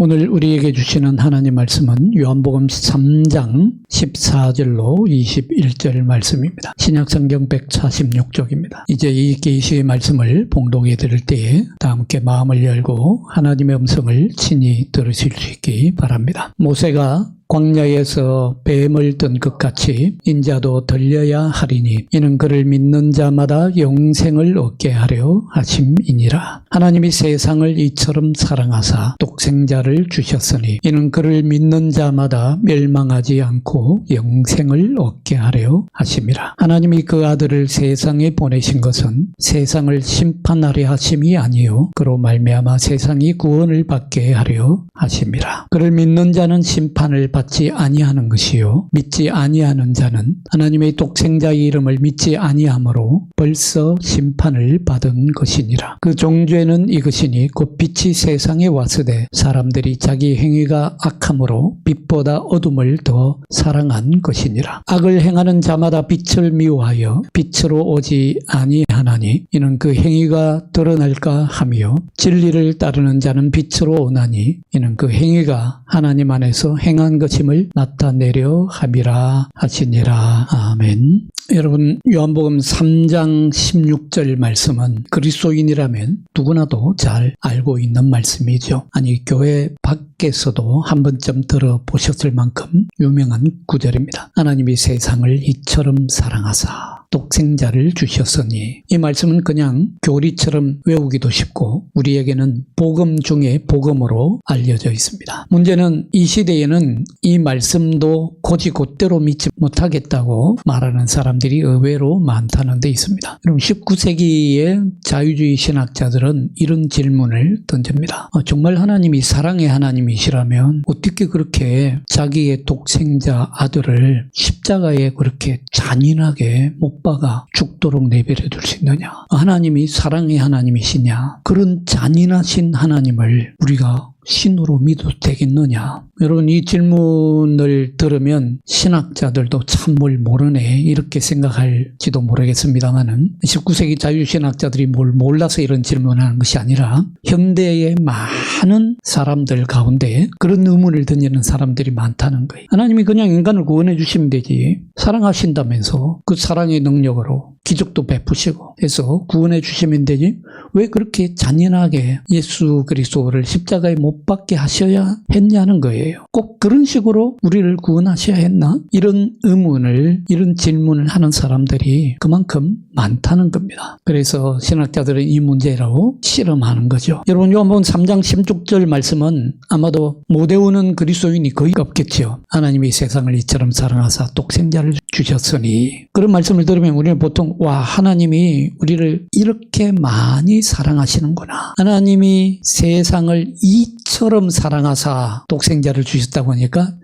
오늘 우리에게 주시는 하나님 말씀은 요한복음 3장 14절로 21절 말씀입니다. 신약성경 146쪽입니다. 이제 이 계시의 말씀을 봉독해 드릴 때에 다 함께 마음을 열고 하나님의 음성을 친히 들으실 수 있기 바랍니다. 모세가 광야에서 뱀을 든 것 같이 인자도 들려야 하리니 이는 그를 믿는 자마다 영생을 얻게 하려 하심이니라. 하나님이 세상을 이처럼 사랑하사 독생자를 주셨으니 이는 그를 믿는 자마다 멸망하지 않고 영생을 얻게 하려 하심이라. 하나님이 그 아들을 세상에 보내신 것은 세상을 심판하려 하심이 아니요 그로 말미암아 세상이 구원을 받게 하려 하심이라. 그를 믿는 자는 심판을 받지 아니하는 것이요 믿지 아니하는 자는 하나님의 독생자의 이름을 믿지 아니하므로 벌써 심판을 받은 것이니라. 그 종죄는 이것이니 곧 빛이 세상에 왔으되 사람들이 자기 행위가 악함으로 빛보다 어둠을 더 사랑한 것이니라. 악을 행하는 자마다 빛을 미워하여 빛으로 오지 아니하나니 이는 그 행위가 드러날까 하며 진리를 따르는 자는 빛으로 오나니 이는 그 행위가 하나님 안에서 행한 것임을 나타내려 함이라 하시니라. 아멘. 여러분, 요한복음 3장 16절 말씀은 그리스도인이라면 누구나도 잘 알고 있는 말씀이죠. 아니, 교회 밖에서도 한 번쯤 들어보셨을 만큼 유명한 구절입니다. 하나님이 세상을 이처럼 사랑하사 독생자를 주셨으니, 이 말씀은 그냥 교리처럼 외우기도 쉽고 우리에게는 복음 중에 복음으로 알려져 있습니다. 문제는 이 시대에는 이 말씀도 곧이곧대로 믿지 못하겠다고 말하는 사람들이 의외로 많다는 데 있습니다. 여러분, 19세기의 자유주의 신학자들은 이런 질문을 던집니다. 정말 하나님이 사랑의 하나님이시라면 어떻게 그렇게 자기의 독생자 아들을 십자가에 그렇게 잔인하게 못 박아 죽도록 내버려 둘 수 있느냐? 하나님이 사랑의 하나님이시냐? 그런 잔인하신 하나님을 우리가 신으로 믿어도 되겠느냐? 여러분, 이 질문을 들으면 신학자들도 참 뭘 모르네 이렇게 생각할지도 모르겠습니다만은 19세기 자유신학자들이 뭘 몰라서 이런 질문을 하는 것이 아니라 현대의 많은 사람들 가운데 그런 의문을 던지는 사람들이 많다는 거예요. 하나님이 그냥 인간을 구원해 주시면 되지, 사랑하신다면서 그 사랑의 능력으로 기적도 베푸시고 해서 구원해 주시면 되지, 왜 그렇게 잔인하게 예수 그리스도를 십자가에 못 박게 하셔야 했냐는 거예요. 꼭 그런 식으로 우리를 구원하셔야 했나? 이런 의문을, 이런 질문을 하는 사람들이 그만큼 많다는 겁니다. 그래서 신학자들은 이 문제라고 실험하는 거죠. 여러분, 요한복음 3장 16절 말씀은 아마도 못 외우는 그리스도인이 거의 없겠죠. 하나님이 세상을 이처럼 사랑하사 독생자를 주셨으니, 그런 말씀을 들으면 우리는 보통 와, 하나님이 우리를 이렇게 많이 사랑하시는구나, 하나님이 세상을 이처럼 사랑하사 독생자를 주셨다고 하니까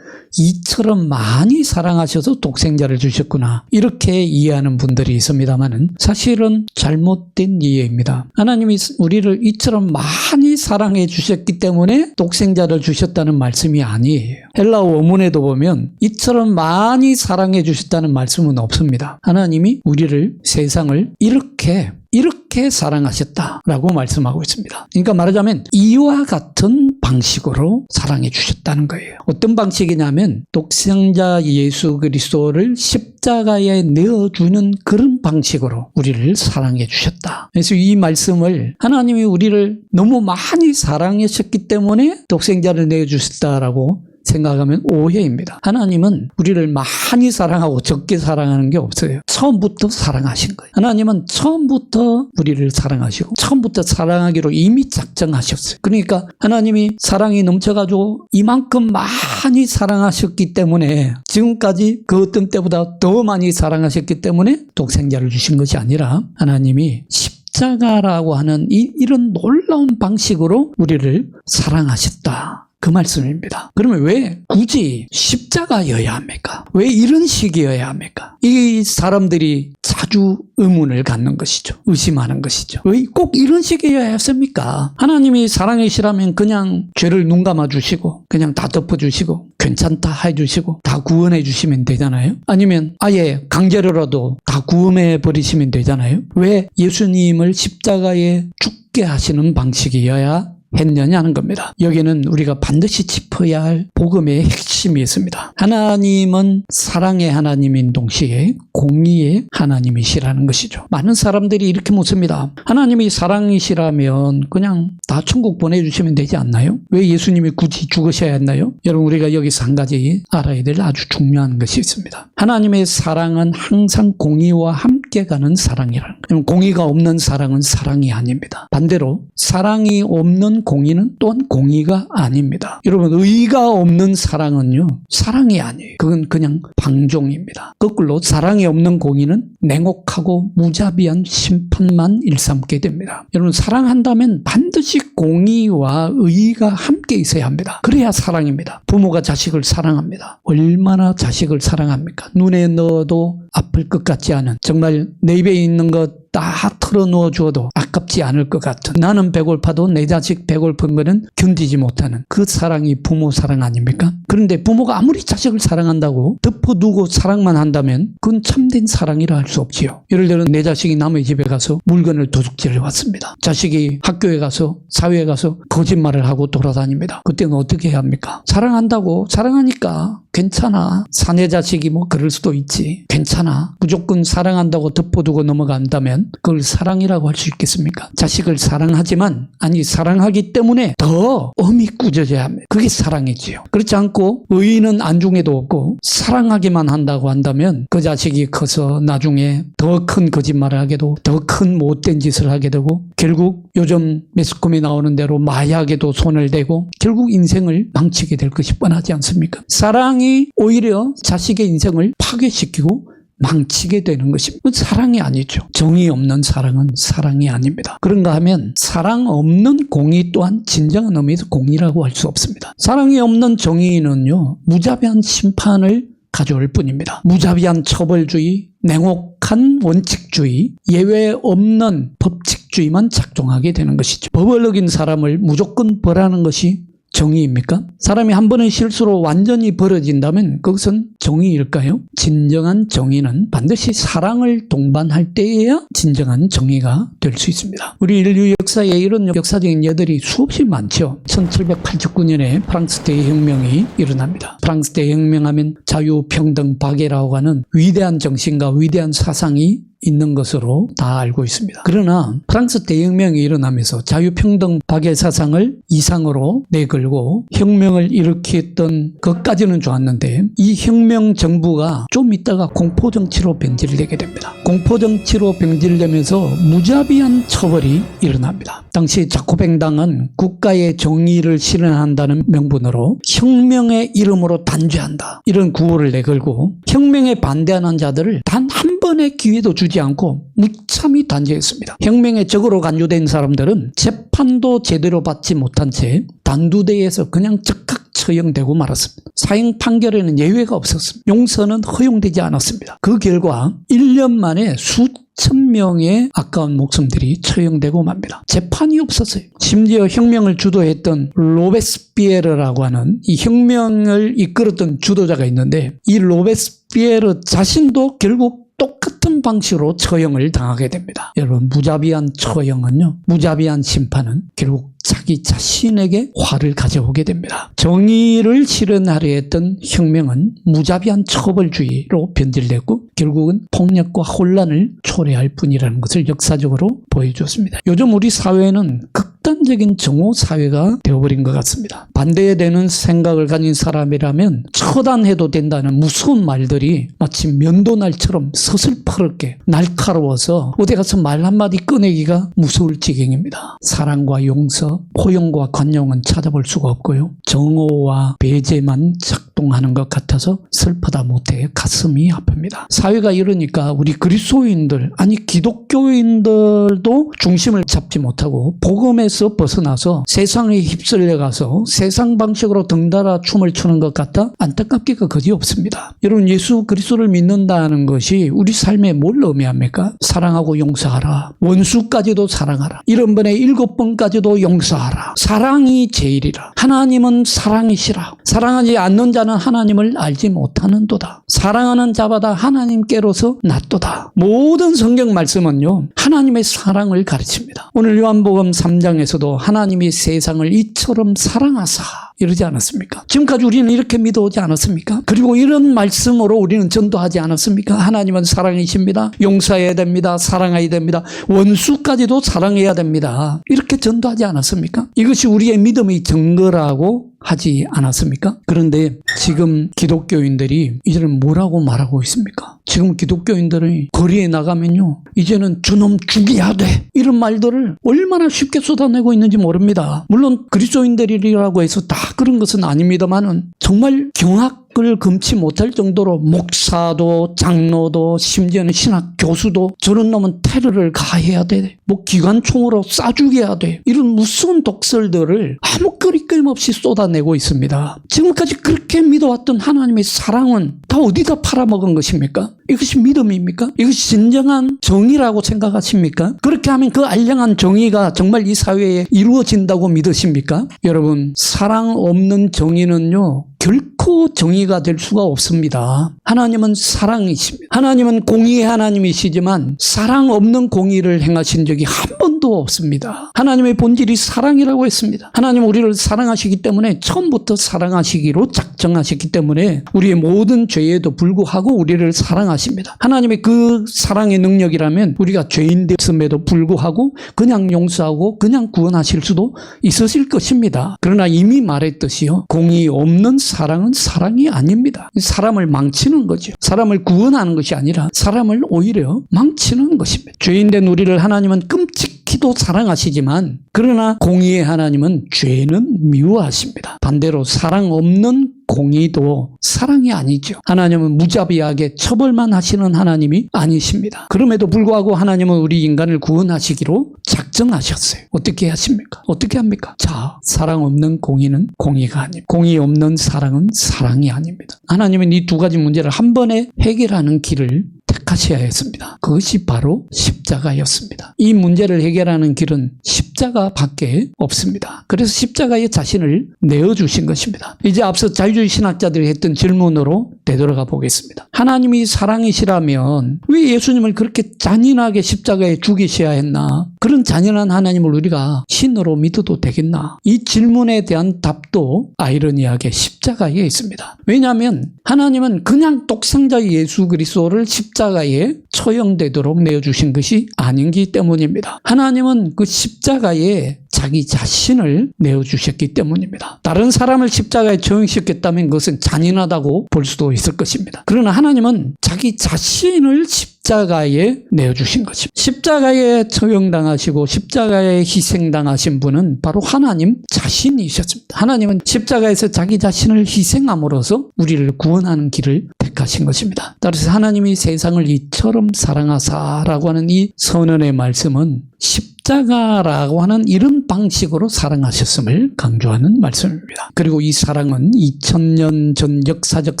이처럼 많이 사랑하셔서 독생자를 주셨구나, 이렇게 이해하는 분들이 있습니다만은 사실은 잘못된 이해입니다. 하나님이 우리를 이처럼 많이 사랑해 주셨기 때문에 독생자를 주셨다는 말씀이 아니에요. 헬라어 원문에도 보면 이처럼 많이 사랑해 주셨다는 말씀은 없습니다. 하나님이 우리를, 세상을 이렇게 사랑하셨다라고 말씀하고 있습니다. 그러니까 말하자면 이와 같은 방식으로 사랑해 주셨다는 거예요. 어떤 방식이냐면 독생자 예수 그리스도를 십자가에 내어주는 그런 방식으로 우리를 사랑해 주셨다. 그래서 이 말씀을 하나님이 우리를 너무 많이 사랑하셨기 때문에 독생자를 내어주셨다라고 생각하면 오해입니다. 하나님은 우리를 많이 사랑하고 적게 사랑하는 게 없어요. 처음부터 사랑하신 거예요. 하나님은 처음부터 우리를 사랑하시고 처음부터 사랑하기로 이미 작정하셨어요. 그러니까 하나님이 사랑이 넘쳐가지고 이만큼 많이 사랑하셨기 때문에, 지금까지 그 어떤 때보다 더 많이 사랑하셨기 때문에 독생자를 주신 것이 아니라 하나님이 십자가라고 하는 이런 놀라운 방식으로 우리를 사랑하셨다, 그 말씀입니다. 그러면 왜 굳이 십자가여야 합니까? 왜 이런 식이어야 합니까? 이 사람들이 자주 의문을 갖는 것이죠. 의심하는 것이죠. 왜 꼭 이런 식이어야 했습니까? 하나님이 사랑이시라면 그냥 죄를 눈 감아주시고 그냥 다 덮어주시고 괜찮다 해주시고 다 구원해 주시면 되잖아요. 아니면 아예 강제로라도 다 구원해 버리시면 되잖아요. 왜 예수님을 십자가에 죽게 하시는 방식이어야 했느냐는 겁니다. 여기는 우리가 반드시 짚어야 할 복음의 핵심이 있습니다. 하나님은 사랑의 하나님인 동시에 공의의 하나님이시라는 것이죠. 많은 사람들이 이렇게 묻습니다. 하나님이 사랑이시라면 그냥 다 천국 보내주시면 되지 않나요? 왜 예수님이 굳이 죽으셔야 했나요? 여러분, 우리가 여기서 한 가지 알아야 될 아주 중요한 것이 있습니다. 하나님의 사랑은 항상 공의와 함께 가는 사랑이라는 거예요. 공의가 없는 사랑은 사랑이 아닙니다. 반대로 사랑이 없는 공의는 또한 공의가 아닙니다. 여러분, 의가 없는 사랑은요, 사랑이 아니에요. 그건 그냥 방종입니다. 거꾸로 사랑이 없는 공의는 냉혹하고 무자비한 심판만 일삼게 됩니다. 여러분, 사랑한다면 반드시 공의와 의가 함께 있어야 합니다. 그래야 사랑입니다. 부모가 자식을 사랑합니다. 얼마나 자식을 사랑합니까? 눈에 넣어도 아플 것 같지 않은, 정말 내 입에 있는 것 다 털어놓아 주어도 아깝지 않을 것 같은, 나는 배고파도 내 자식 배고픈 거는 견디지 못하는 그 사랑이 부모 사랑 아닙니까? 그런데 부모가 아무리 자식을 사랑한다고 덮어두고 사랑만 한다면 그건 참된 사랑이라 할 수 없지요. 예를 들어 내 자식이 남의 집에 가서 물건을 도둑질해 왔습니다. 자식이 학교에 가서 사회에 가서 거짓말을 하고 돌아다닙니다. 그때는 어떻게 해야 합니까? 사랑한다고, 사랑하니까 괜찮아, 사내 자식이 뭐 그럴 수도 있지, 괜찮아, 무조건 사랑한다고 덮어두고 넘어간다면 그걸 사랑이라고 할 수 있겠습니까? 자식을 사랑하지만, 아니 사랑하기 때문에 더 엄히 꾸짖어야 합니다. 그게 사랑이지요. 그렇지 않고 의의는 안중에도 없고 사랑하기만 한다고 한다면 그 자식이 커서 나중에 더 큰 거짓말을 하게 되고 더 큰 못된 짓을 하게 되고 결국 요즘 매스컴에 나오는 대로 마약에도 손을 대고 결국 인생을 망치게 될 것이 뻔하지 않습니까? 사랑이 오히려 자식의 인생을 파괴시키고 망치게 되는 것입니다. 사랑이 아니죠. 정의 없는 사랑은 사랑이 아닙니다. 그런가 하면 사랑 없는 공의 또한 진정한 의미에서 공의라고 할 수 없습니다. 사랑이 없는 정의는요, 무자비한 심판을 가져올 뿐입니다. 무자비한 처벌주의, 냉혹한 원칙주의, 예외 없는 법칙주의만 작동하게 되는 것이죠. 법을 어긴 사람을 무조건 벌하는 것이 정의입니까? 사람이 한 번의 실수로 완전히 벌어진다면 그것은 정의일까요? 진정한 정의는 반드시 사랑을 동반할 때에야 진정한 정의가 될 수 있습니다. 우리 인류 역사에 이런 역사적인 예들이 수없이 많죠. 1789년에 프랑스 대혁명이 일어납니다. 프랑스 대혁명하면 자유, 평등, 박애라고 하는 위대한 정신과 위대한 사상이 있는 것으로 다 알고 있습니다. 그러나 프랑스 대혁명이 일어나면서 자유평등 박애 사상을 이상으로 내걸고 혁명을 일으켰던 것까지는 좋았는데 이 혁명 정부가 좀 있다가 공포정치로 변질되게 됩니다. 공포정치로 변질되면서 무자비한 처벌이 일어납니다. 당시 자코뱅당은 국가의 정의를 실현한다는 명분으로 혁명의 이름으로 단죄한다, 이런 구호를 내걸고 혁명에 반대하는 자들을 단 한 번의 기회도 주지 않고 무참히 단죄했습니다. 혁명의 적으로 간주된 사람들은 재판도 제대로 받지 못한 채 단두대에서 그냥 즉각 처형되고 말았습니다. 사형 판결에는 예외가 없었습니다. 용서는 허용되지 않았습니다. 그 결과 1년 만에 수천 명의 아까운 목숨들이 처형되고 맙니다. 재판이 없었어요. 심지어 혁명을 주도했던 로베스피에르라고 하는 이 혁명을 이끌었던 주도자가 있는데 이 로베스피에르 자신도 결국 똑같은 방식으로 처형을 당하게 됩니다. 여러분, 무자비한 처형은요, 무자비한 심판은 결국 자기 자신에게 화를 가져오게 됩니다. 정의를 실현하려 했던 혁명은 무자비한 처벌주의로 변질됐고 결국은 폭력과 혼란을 초래할 뿐이라는 것을 역사적으로 보여줬습니다. 요즘 우리 사회는 극단적인 정오 사회가 되어버린 것 같습니다. 반대되는 생각을 가진 사람이라면 처단해도 된다는 무서운 말들이 마치 면도날처럼 서슬퍼렇게 날카로워서 어디 가서 말 한마디 꺼내기가 무서울 지경입니다. 사랑과 용서, 포용과 관용은 찾아볼 수가 없고요. 정오와 배제만 작동하는 것 같아서 슬프다 못해 가슴이 아픕니다. 사회가 이러니까 우리 그리스도인들, 아니 기독교인들도 중심을 잡지 못하고 복음에서 벗어나서 세상에 휩쓸려가서 세상 방식으로 덩달아 춤을 추는 것 같아 안타깝기가 그지없습니다. 여러분, 예수 그리스도를 믿는다는 것이 우리 삶에 뭘 의미합니까? 사랑하고 용서하라, 원수까지도 사랑하라, 1번에 7번까지도 용서하라, 사랑이 제일이라, 하나님은 사랑이시라, 사랑하지 않는 자는 하나님을 알지 못하는도다, 사랑하는 자마다 하나님께로서 낫도다. 모든 성경 말씀은요, 하나님의 사랑을 가르칩니다. 오늘 요한복음 3장에서도 10절에서도 하나님이 세상을 이처럼 사랑하사 이러지 않았습니까? 지금까지 우리는 이렇게 믿어오지 않았습니까? 그리고 이런 말씀으로 우리는 전도하지 않았습니까? 하나님은 사랑이십니다. 용서해야 됩니다. 사랑해야 됩니다. 원수까지도 사랑해야 됩니다. 이렇게 전도하지 않았습니까? 이것이 우리의 믿음의 증거라고 하지 않았습니까? 그런데 지금 기독교인들이 이제는 뭐라고 말하고 있습니까? 지금 기독교인들이 거리에 나가면요, 이제는 저놈 죽여야 돼, 이런 말들을 얼마나 쉽게 쏟아내고 있는지 모릅니다. 물론 그리스도인들이라고 해서 다 그런 것은 아닙니다만은 정말 경악을 금치 못할 정도로 목사도 장로도 심지어는 신학 교수도 저런 놈은 테러를 가해야 돼, 뭐 기관총으로 쏴 죽여야 돼, 이런 무서운 독설들을 아무 거리낌 없이 쏟아내고 있습니다. 지금까지 그렇게 믿어왔던 하나님의 사랑은 다 어디다 팔아먹은 것입니까? 이것이 믿음입니까? 이것이 진정한 정의라고 생각하십니까? 그렇게 하면 그 알량한 정의가 정말 이 사회에 이루어진다고 믿으십니까? 여러분, 사랑 없는 정의는요, 결코 정의가 될 수가 없습니다. 하나님은 사랑이십니다. 하나님은 공의의 하나님이시지만 사랑 없는 공의를 행하신 적이 한 번도 없습니다. 하나님의 본질이 사랑이라고 했습니다. 하나님 우리를 사랑하시기 때문에 처음부터 사랑하시기로 작정하셨기 때문에 우리의 모든 죄에도 불구하고 우리를 사랑하십니다. 하나님의 그 사랑의 능력이라면 우리가 죄인 됐음에도 불구하고 그냥 용서하고 그냥 구원하실 수도 있으실 것입니다. 그러나 이미 말했듯이요, 공의 없는 사랑은 사랑이 아닙니다. 사람을 망치는 거죠. 사람을 구원하는 것이 아니라 사람을 오히려 망치는 것입니다. 죄인된 우리를 하나님은 끔찍히도 사랑하시지만, 그러나 공의의 하나님은 죄는 미워하십니다. 반대로 사랑 없는 공의도 사랑이 아니죠. 하나님은 무자비하게 처벌만 하시는 하나님이 아니십니다. 그럼에도 불구하고 하나님은 우리 인간을 구원하시기로 작정하셨어요. 어떻게 하십니까? 어떻게 합니까? 자, 사랑 없는 공의는 공의가 아닙니다. 공의 없는 사랑은 사랑이 아닙니다. 하나님은 이 두 가지 문제를 한 번에 해결하는 길을 택하셔야 했습니다. 그것이 바로 십자가였습니다. 이 문제를 해결하는 길은 십자가밖에 없습니다. 그래서 십자가에 자신을 내어주신 것입니다. 이제 앞서 자유주의 신학자들이 했던 질문으로 되돌아가 보겠습니다. 하나님이 사랑이시라면 왜 예수님을 그렇게 잔인하게 십자가에 죽이셔야 했나? 그런 잔인한 하나님을 우리가 신으로 믿어도 되겠나? 이 질문에 대한 답도 아이러니하게 십자가에 있습니다. 왜냐하면 하나님은 그냥 독생자 예수 그리스도를 십자가에 처형되도록 내어주신 것이 아니기 때문입니다. 하나님은 그 십자가에 자기 자신을 내어주셨기 때문입니다. 다른 사람을 십자가에 처형시켰다면 그것은 잔인하다고 볼 수도 있을 것입니다. 그러나 하나님은 자기 자신을 십자가에 내어주신 것입니다. 십자가에 처형당하시고 십자가에 희생당하신 분은 바로 하나님 자신이셨습니다. 하나님은 십자가에서 자기 자신을 희생함으로써 우리를 구원하는 길을 택하신 것입니다. 따라서 하나님이 세상을 이처럼 사랑하사라고 하는 이 선언의 말씀은 십자가라고 하는 이런 방식으로 사랑하셨음을 강조하는 말씀입니다. 그리고 이 사랑은 2000년 전 역사적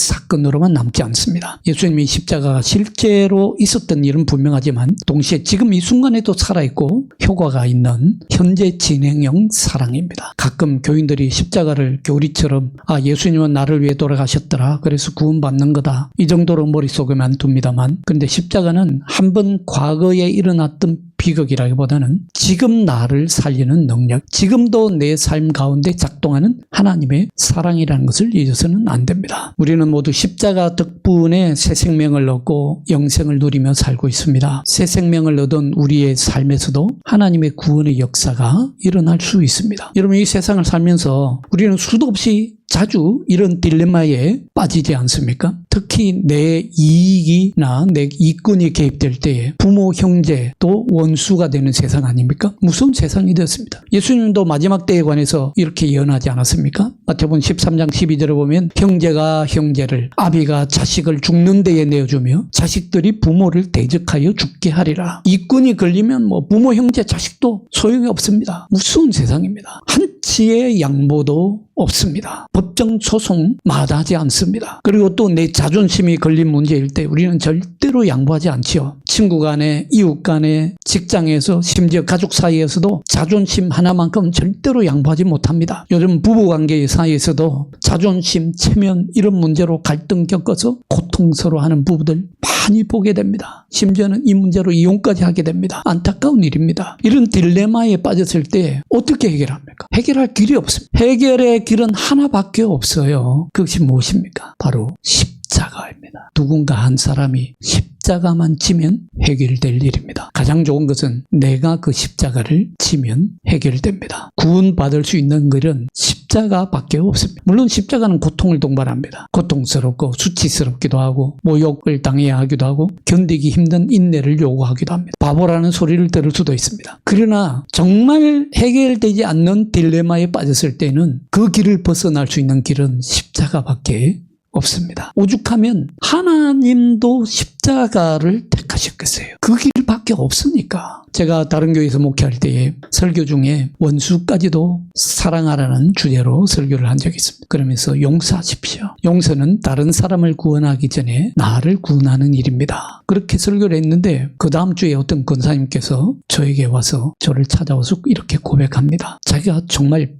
사건으로만 남지 않습니다. 예수님이 십자가가 실제로 있었던 일은 분명하지만 동시에 지금 이 순간에도 살아있고 효과가 있는 현재 진행형 사랑입니다. 가끔 교인들이 십자가를 교리처럼 예수님은 나를 위해 돌아가셨더라, 그래서 구원받는 거다, 이 정도로 머릿속에만 둡니다만, 그런데 십자가는 한번 과거에 일어났던 비극이라기보다는 지금 나를 살리는 능력, 지금도 내 삶 가운데 작동하는 하나님의 사랑이라는 것을 잊어서는 안 됩니다. 우리는 모두 십자가 덕분에 새 생명을 얻고 영생을 누리며 살고 있습니다. 새 생명을 얻은 우리의 삶에서도 하나님의 구원의 역사가 일어날 수 있습니다. 여러분, 이 세상을 살면서 우리는 수도 없이 자주 이런 딜레마에 빠지지 않습니까? 특히 내 이익이나 내 이권이 개입될 때에 부모, 형제, 또 원수가 되는 세상 아닙니까? 무서운 세상이 되었습니다. 예수님도 마지막 때에 관해서 이렇게 예언하지 않았습니까? 마태복음 13장 12절에 보면 형제가 형제를, 아비가 자식을 죽는 데에 내어주며 자식들이 부모를 대적하여 죽게 하리라. 이권이 걸리면 부모, 형제, 자식도 소용이 없습니다. 무서운 세상입니다. 한치 일시의 양보도 없습니다. 법정 소송 마다하지 않습니다. 그리고 또 내 자존심이 걸린 문제일 때 우리는 절대로 양보하지 않지요. 친구 간에, 이웃 간에, 직장에서, 심지어 가족 사이에서도 자존심 하나만큼 절대로 양보하지 못합니다. 요즘 부부관계 사이에서도 자존심, 체면 이런 문제로 갈등 겪어서 고통스러워하는 부부들 많이 보게 됩니다. 심지어는 이 문제로 이혼까지 하게 됩니다. 안타까운 일입니다. 이런 딜레마에 빠졌을 때 어떻게 해결합니까? 해결할 길이 없습니다. 해결의 길은 하나밖에 없어요. 그것이 무엇입니까? 바로 십자가입니다. 누군가 한 사람이 십자가만 지면 해결될 일입니다. 가장 좋은 것은 내가 그 십자가를 지면 해결됩니다. 구원받을 수 있는 길은 십자가밖에 없습니다. 물론 십자가는 고통을 동반합니다. 고통스럽고 수치스럽기도 하고 모욕을 당해야 하기도 하고 견디기 힘든 인내를 요구하기도 합니다. 바보라는 소리를 들을 수도 있습니다. 그러나 정말 해결되지 않는 딜레마에 빠졌을 때는 그 길을 벗어날 수 있는 길은 십자가밖에 없습니다. 오죽하면 하나님도 십자가를 택하셨겠어요. 그 길밖에 없으니까. 제가 다른 교회에서 목회할 때에 설교 중에 원수까지도 사랑하라는 주제로 설교를 한 적이 있습니다. 그러면서 용서하십시오. 용서는 다른 사람을 구원하기 전에 나를 구원하는 일입니다. 그렇게 설교를 했는데 그 다음 주에 어떤 권사님께서 저에게 와서 저를 찾아와서 이렇게 고백합니다. 자기가 정말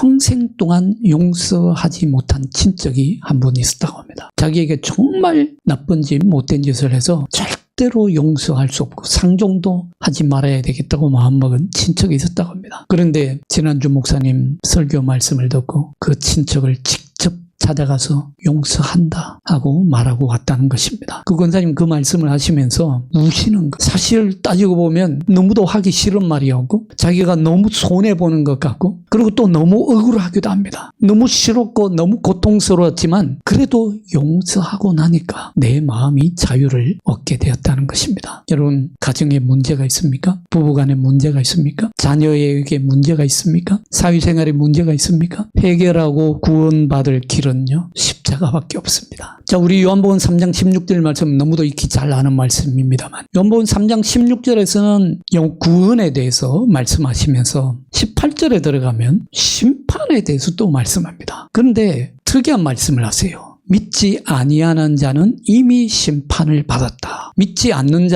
평생 동안 용서하지 못한 친척이 한 분 있었다고 합니다. 자기에게 정말 나쁜 짓, 못된 짓을 해서 절대로 용서할 수 없고 상종도 하지 말아야 되겠다고 마음먹은 친척이 있었다고 합니다. 그런데 지난주 목사님 설교 말씀을 듣고 그 친척을 직접 찾아가서 용서한다 하고 말하고 왔다는 것입니다. 그 권사님 그 말씀을 하시면서 우시는 것. 사실 따지고 보면 너무도 하기 싫은 말이었고 자기가 너무 손해보는 것 같고 그리고 또 너무 억울하기도 합니다. 너무 싫었고 너무 고통스러웠지만 그래도 용서하고 나니까 내 마음이 자유를 얻게 되었다는 것입니다. 여러분 가정에 문제가 있습니까? 부부간에 문제가 있습니까? 자녀에게 문제가 있습니까? 사회생활에 문제가 있습니까? 해결하고 구원받을 길은 십자가밖에 없습니다. 자, 우리 요한복음 3장 16절 말씀 너무도 익히 잘 아는 말씀입니다만 요한복음 3장 16절에서는 구원에 대해서 말씀하시면서 18절에 들어가면 심판에 대해서 또 말씀합니다. 그런데 특이한 말씀을 하세요. 믿지 아니하는 자는 이미 심판을 받았다. 믿지 않는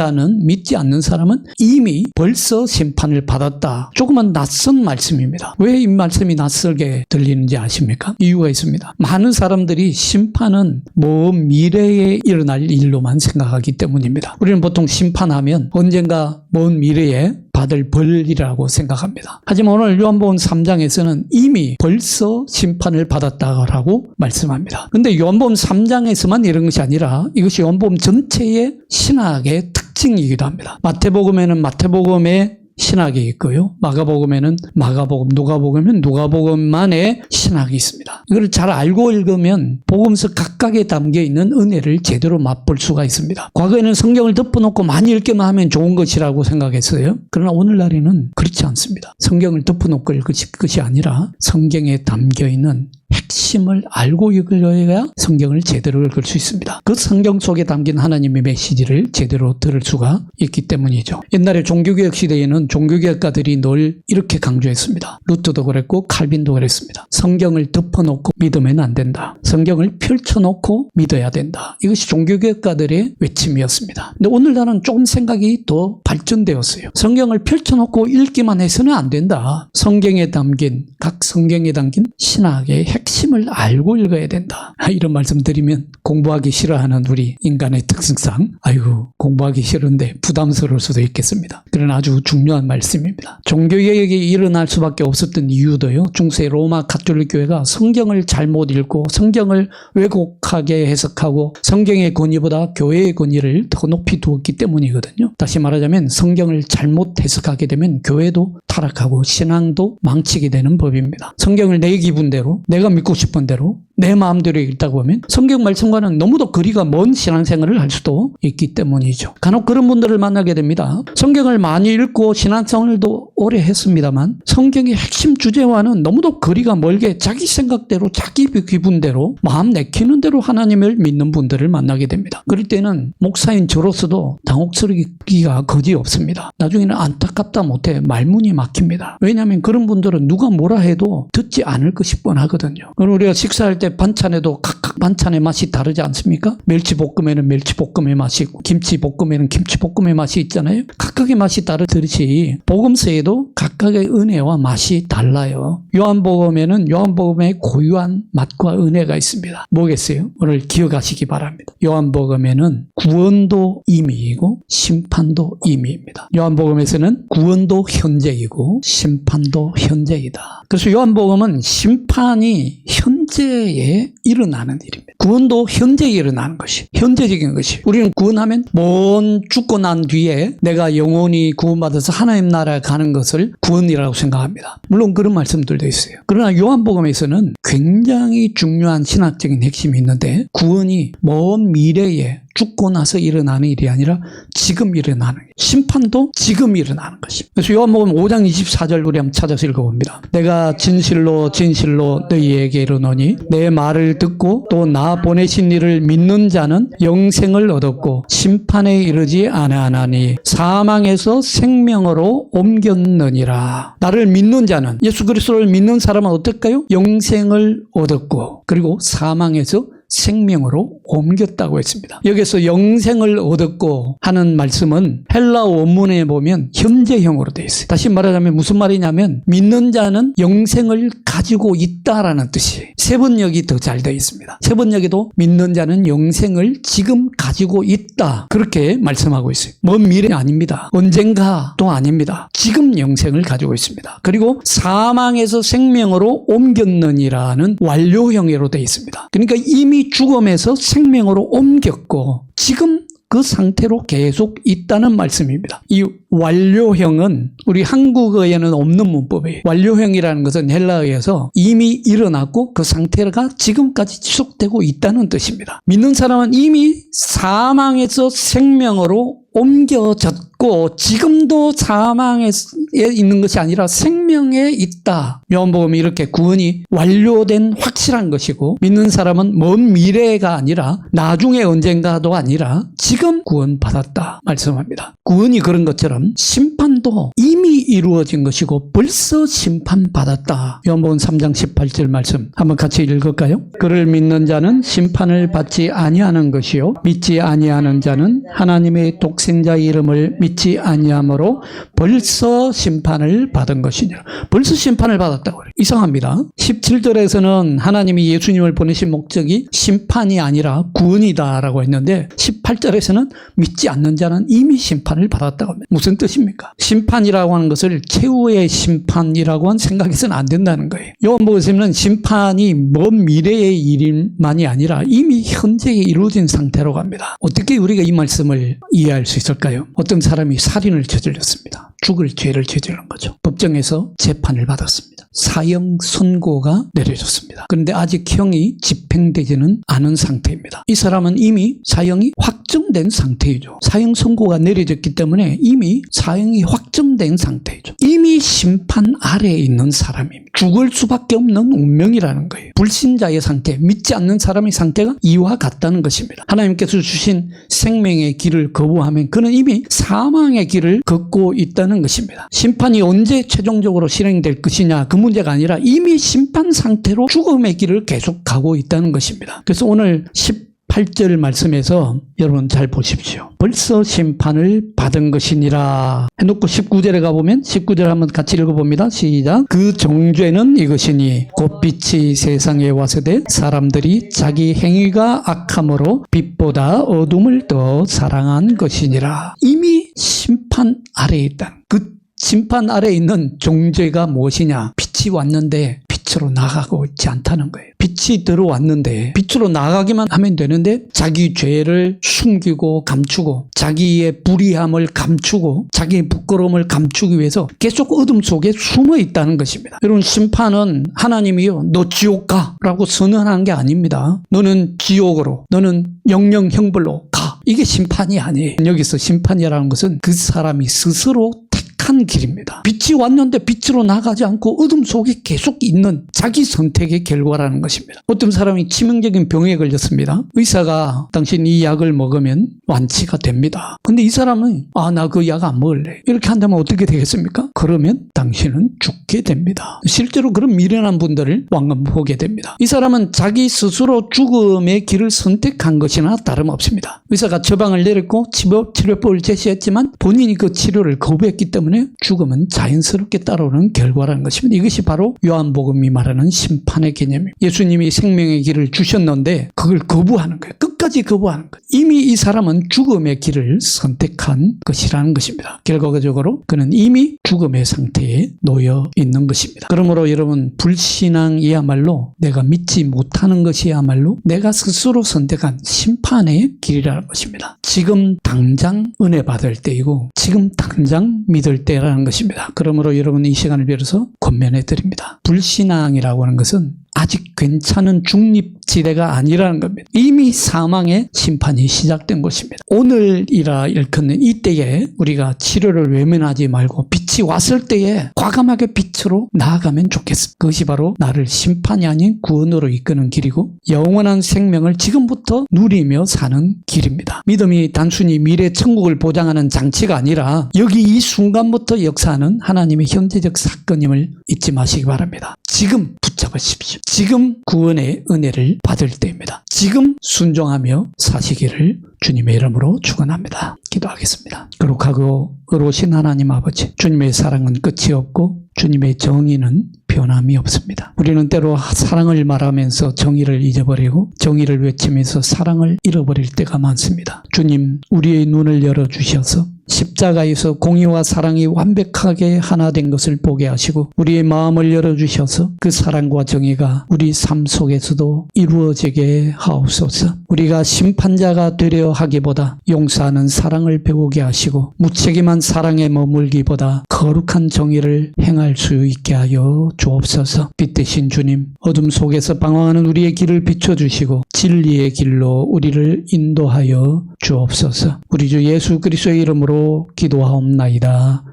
사람은 이미 벌써 심판을 받았다. 조금은 낯선 말씀입니다. 왜 이 말씀이 낯설게 들리는지 아십니까? 이유가 있습니다. 많은 사람들이 심판은 먼 미래에 일어날 일로만 생각하기 때문입니다. 우리는 보통 심판하면 언젠가 먼 미래에 받을 벌이라고 생각합니다. 하지만 오늘 요한복음 3장에서는 이미 벌써 심판을 받았다고 말씀합니다. 그런데 요한복음 3장에서만 이런 것이 아니라 이것이 요한복음 전체의 신학의 특징이기도 합니다. 마태복음에는 마태복음의 신학이 있고요. 마가복음에는 마가복음, 누가복음에는 누가복음만의 신학이 있습니다. 이걸 잘 알고 읽으면 복음서 각각에 담겨있는 은혜를 제대로 맛볼 수가 있습니다. 과거에는 성경을 덮어놓고 많이 읽기만 하면 좋은 것이라고 생각했어요. 그러나 오늘날에는 그렇지 않습니다. 성경을 덮어놓고 읽을 것이 아니라 성경에 담겨있는 핵심을 알고 읽어야 성경을 제대로 읽을 수 있습니다. 그 성경 속에 담긴 하나님의 메시지를 제대로 들을 수가 있기 때문이죠. 옛날에 종교개혁 시대에는 종교개혁가들이 늘 이렇게 강조했습니다. 루터도 그랬고 칼빈도 그랬습니다. 성경을 덮어놓고 믿으면 안 된다. 성경을 펼쳐놓고 믿어야 된다. 이것이 종교개혁가들의 외침이었습니다. 근데 오늘날은 조금 생각이 더 발전되었어요. 성경을 펼쳐놓고 읽기만 해서는 안 된다. 성경에 담긴 각 성경에 담긴 신학의 핵심을 알고 읽어야 된다. 이런 말씀 드리면 공부하기 싫어하는 우리 인간의 특성상 아이고 공부하기 싫은데 부담스러울 수도 있겠습니다. 그러나 아주 중요한 말씀입니다. 종교개혁이 일어날 수밖에 없었던 이유도요. 중세 로마 가톨릭 교회가 성경을 잘못 읽고 성경을 왜곡하게 해석하고 성경의 권위보다 교회의 권위를 더 높이 두었기 때문이거든요. 다시 말하자면 성경을 잘못 해석하게 되면 교회도 타락하고 신앙도 망치게 되는 법입니다. 성경을 내 기분대로 내가 믿고 싶은 대로 내 마음대로 읽다 보면 성경 말씀과는 너무도 거리가 먼 신앙생활을 할 수도 있기 때문이죠. 간혹 그런 분들을 만나게 됩니다. 성경을 많이 읽고 신앙생활도 오래 했습니다만 성경의 핵심 주제와는 너무도 거리가 멀게 자기 생각대로 자기 기분대로 마음 내키는 대로 하나님을 믿는 분들을 만나게 됩니다. 그럴 때는 목사인 저로서도 당혹스럽기가 거지 없습니다. 나중에는 안타깝다 못해 말문이 막힙니다. 왜냐하면 그런 분들은 누가 뭐라 해도 듣지 않을 것이 뻔하거든요. 우리가 식사할 때 반찬에도 각각 반찬의 맛이 다르지 않습니까? 멸치볶음에는 멸치볶음의 맛이 있고 김치볶음에는 김치볶음의 맛이 있잖아요. 각각의 맛이 다르듯이 복음서에도 각각의 은혜와 맛이 달라요. 요한복음에는 요한복음의 고유한 맛과 은혜가 있습니다. 뭐겠어요? 오늘 기억하시기 바랍니다. 요한복음에는 구원도 임의이고 심판도 임의입니다. 요한복음에서는 구원도 현재이고 심판도 현재이다. 그래서 요한복음은 심판이 현재에 일어나는 일입니다. 구원도 현재에 일어나는 것이 현재적인 것이. 우리는 구원하면 먼 죽고 난 뒤에 내가 영원히 구원받아서 하나님 나라에 가는 것을 구원이라고 생각합니다. 물론 그런 말씀들도 있어요. 그러나 요한복음에서는 굉장히 중요한 신학적인 핵심이 있는데 구원이 먼 미래에 죽고 나서 일어나는 일이 아니라 지금 일어나는 일. 심판도 지금 일어나는 것입니다. 그래서 요한복음 5장 24절 우리 한번 찾아서 읽어봅니다. 내가 진실로 진실로 너희에게 이르노니 내 말을 듣고 또 나 보내신 이를 믿는 자는 영생을 얻었고 심판에 이르지 아니하나니 사망에서 생명으로 옮겼느니라. 나를 믿는 자는, 예수 그리스도를 믿는 사람은 어떨까요? 영생을 얻었고 그리고 사망에서 생명으로 옮겼다고 했습니다. 여기서 영생을 얻었고 하는 말씀은 헬라 원문에 보면 현재형으로 되어 있어요. 다시 말하자면 무슨 말이냐면 믿는 자는 영생을 가지고 있다라는 뜻이에요. 세번역이 더 잘 되어 있습니다. 세번역에도 믿는 자는 영생을 지금 가지고 있다 그렇게 말씀하고 있어요. 먼 미래 아닙니다. 언젠가도 아닙니다. 지금 영생을 가지고 있습니다. 그리고 사망에서 생명으로 옮겼느니라는 완료형으로 되어 있습니다. 그러니까 이미 죽음에서 생명으로 옮겼고 지금 그 상태로 계속 있다는 말씀입니다. 이 완료형은 우리 한국어에는 없는 문법이에요. 완료형이라는 것은 헬라어에서 이미 일어났고 그 상태가 지금까지 지속되고 있다는 뜻입니다. 믿는 사람은 이미 사망에서 생명으로 옮겨졌고 지금도 사망에 있는 것이 아니라 생명에 있다. 요한복음이 이렇게 구원이 완료된 확실한 것이고 믿는 사람은 먼 미래가 아니라 나중에 언젠가도 아니라 지금 구원받았다 말씀합니다. 구원이 그런 것처럼 심판도 이미 이루어진 것이고 벌써 심판받았다. 요한복음 3장 18절 말씀 한번 같이 읽을까요? 그를 믿는 자는 심판을 받지 아니하는 것이요 믿지 아니하는 자는 하나님의 독생자의 이름을 믿지 아니하므로 벌써 심판을 받은 것이냐. 벌써 심판을 받았다고 그래요. 이상합니다. 17절에서는 하나님이 예수님을 보내신 목적이 심판이 아니라 구원이다라고 했는데 18절에서는 믿지 않는 자는 이미 심판을 받았다고 합니다. 무슨 뜻입니까? 심판이라고 하는 것을 최후의 심판이라고 생각해서는 안 된다는 거예요. 요한복음에서는 심판이 먼 미래의 일만이 아니라 이미 현재에 이루어진 상태라고 합니다. 어떻게 우리가 이 말씀을 이해할 수 있을까요? 어떤 사람이 살인을 저질렀습니다. 죽을 죄를 저지른 거죠. 법정에서 재판을 받았습니다. 사형 선고가 내려졌습니다. 그런데 아직 형이 집행되지는 않은 상태입니다. 이 사람은 이미 사형이 확정된 상태이죠. 사형 선고가 내려졌기 때문에 이미 사형이 확정된 상태이죠. 이미 심판 아래에 있는 사람입니다. 죽을 수밖에 없는 운명이라는 거예요. 불신자의 상태, 믿지 않는 사람의 상태가 이와 같다는 것입니다. 하나님께서 주신 생명의 길을 거부하면 그는 이미 사망의 길을 걷고 있다는 것입니다. 심판이 언제 최종적으로 실행될 것이냐 그 문제가 아니라 이미 심판 상태로 죽음의 길을 계속 가고 있다는 것입니다. 그래서 오늘 18절 말씀에서 여러분 잘 보십시오. 벌써 심판을 받은 것이니라 해놓고 19절에 가보면 19절 한번 같이 읽어봅니다. 시작. 그 정죄는 이것이니 곧 빛이 세상에 와서되 사람들이 자기 행위가 악함으로 빛보다 어둠을 더 사랑한 것이니라. 이미 심판 아래에 있다는 그 심판 아래 있는 존재가 무엇이냐? 빛이 왔는데 빛으로 나가고 있지 않다는 거예요. 빛이 들어왔는데 빛으로 나가기만 하면 되는데 자기 죄를 숨기고 감추고 자기의 불의함을 감추고 자기의 부끄러움을 감추기 위해서 계속 어둠 속에 숨어 있다는 것입니다. 여러분, 심판은 하나님이요, 너 지옥 가라고 선언한 게 아닙니다. 너는 지옥으로, 너는 영영 형벌로 가. 이게 심판이 아니에요. 여기서 심판이라는 것은 그 사람이 스스로 택한 길입니다. 빛이 왔는데 빛으로 나가지 않고 어둠 속에 계속 있는 자기 선택의 결과라는 것입니다. 어떤 사람이 치명적인 병에 걸렸습니다. 의사가 당신 이 약을 먹으면 완치가 됩니다. 근데 이 사람은 나 그 약 안 먹을래. 이렇게 한다면 어떻게 되겠습니까? 그러면 당신은 죽게 됩니다. 실제로 그런 미련한 분들을 왕금 보게 됩니다. 이 사람은 자기 스스로 죽음의 길을 선택한 것이나 다름없습니다. 의사가 처방을 내렸고 치료법을 제시했지만 본인이 그 치료를 거부했기 때문에 죽음은 자연스럽게 따라오는 결과라는 것입니다. 이것이 바로 요한복음이 말하는 심판의 개념입니다. 예수님이 생명의 길을 주셨는데 그걸 거부하는 거예요. 끝까지 거부하는 거예요. 이미 이 사람은 죽음의 길을 선택한 것이라는 것입니다. 결과적으로 그는 이미 죽음의 상태에 놓여 있는 것입니다. 그러므로 여러분, 불신앙이야말로 내가 믿지 못하는 것이야말로 내가 스스로 선택한 심판의 길이라는 것입니다. 지금 당장 은혜 받을 때이고 지금 당장 믿을 때라는 것입니다. 그러므로 여러분, 이 시간을 빌어서 권면해 드립니다. 불신앙이라고 하는 것은 아직 괜찮은 중립지대가 아니라는 겁니다. 이미 사망의 심판이 시작된 것입니다. 오늘이라 일컫는 이때에 우리가 치료를 외면하지 말고 빛이 왔을 때에 과감하게 빛으로 나아가면 좋겠습니다. 그것이 바로 나를 심판이 아닌 구원으로 이끄는 길이고 영원한 생명을 지금부터 누리며 사는 길입니다. 믿음이 단순히 미래 천국을 보장하는 장치가 아니라 여기 이 순간부터 역사하는 하나님의 현재적 사건임을 잊지 마시기 바랍니다. 지금 붙잡으십시오. 지금 구원의 은혜를 받을 때입니다. 지금 순종하며 사시기를 주님의 이름으로 축원합니다. 기도하겠습니다. 거룩하고 의로우신 하나님 아버지, 주님의 사랑은 끝이 없고 주님의 정의는 변함이 없습니다. 우리는 때로 사랑을 말하면서 정의를 잊어버리고 정의를 외치면서 사랑을 잃어버릴 때가 많습니다. 주님, 우리의 눈을 열어주셔서 십자가에서 공의와 사랑이 완벽하게 하나 된 것을 보게 하시고 우리의 마음을 열어주셔서 그 사랑과 정의가 우리 삶 속에서도 이루어지게 하옵소서. 우리가 심판자가 되려 하기보다 용서하는 사랑을 배우게 하시고 무책임한 사랑에 머물기보다 거룩한 정의를 행할 수 있게 하여 주옵소서. 빛 대신 주님, 어둠 속에서 방황하는 우리의 길을 비춰주시고 진리의 길로 우리를 인도하여 주옵소서. 우리 주 예수 그리스도의 이름으로 기도하옵나이다.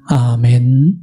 아멘.